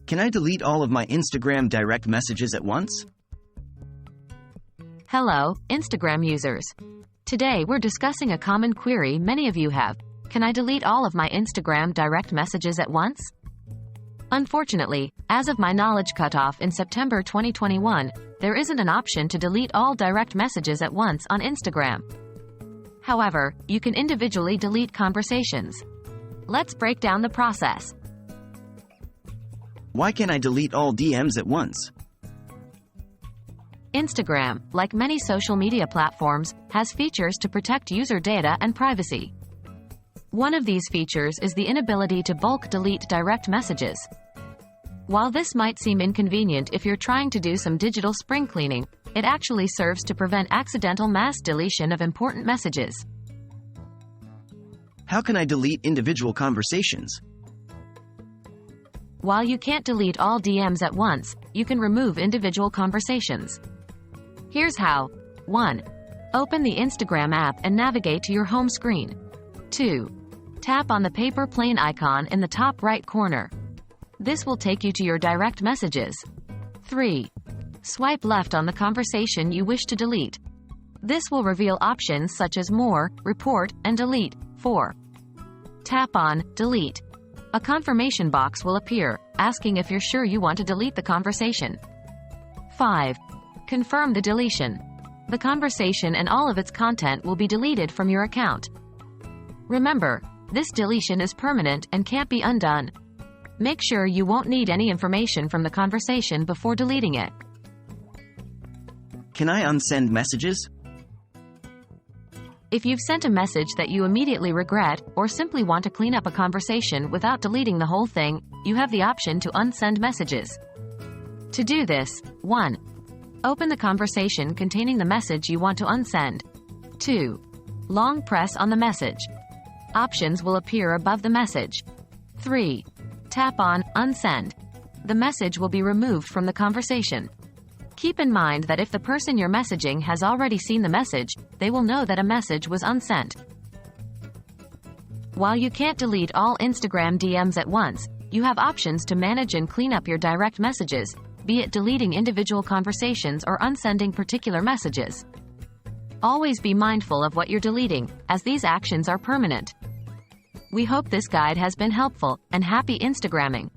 Can I delete all of my Instagram direct messages at once? Hello, Instagram users. Today we're discussing a common query many of you have. Can I delete all of my Instagram direct messages at once? Unfortunately, as of my knowledge cutoff in September 2021, there isn't an option to delete all direct messages at once on Instagram. However, you can individually delete conversations. Let's break down the process. Why can't I delete all DMs at once? Instagram, like many social media platforms, has features to protect user data and privacy. One of these features is the inability to bulk delete direct messages. While this might seem inconvenient if you're trying to do some digital spring cleaning, it actually serves to prevent accidental mass deletion of important messages. How can I delete individual conversations? While you can't delete all DMs at once, you can remove individual conversations. Here's how. 1. Open the Instagram app and navigate to your home screen. 2. Tap on the paper plane icon in the top right corner. This will take you to your direct messages. 3. Swipe left on the conversation you wish to delete. This will reveal options such as More, Report, and Delete. 4. Tap on Delete. A confirmation box will appear, asking if you're sure you want to delete the conversation. 5. Confirm the deletion. The conversation and all of its content will be deleted from your account. Remember, this deletion is permanent and can't be undone. Make sure you won't need any information from the conversation before deleting it. Can I unsend messages? If you've sent a message that you immediately regret, or simply want to clean up a conversation without deleting the whole thing, you have the option to unsend messages. To do this, 1. Open the conversation containing the message you want to unsend. 2. Long press on the message. Options will appear above the message. 3. Tap on Unsend. The message will be removed from the conversation. Keep in mind that if the person you're messaging has already seen the message, they will know that a message was unsent. While you can't delete all Instagram DMs at once, you have options to manage and clean up your direct messages, be it deleting individual conversations or unsending particular messages. Always be mindful of what you're deleting, as these actions are permanent. We hope this guide has been helpful, and happy Instagramming!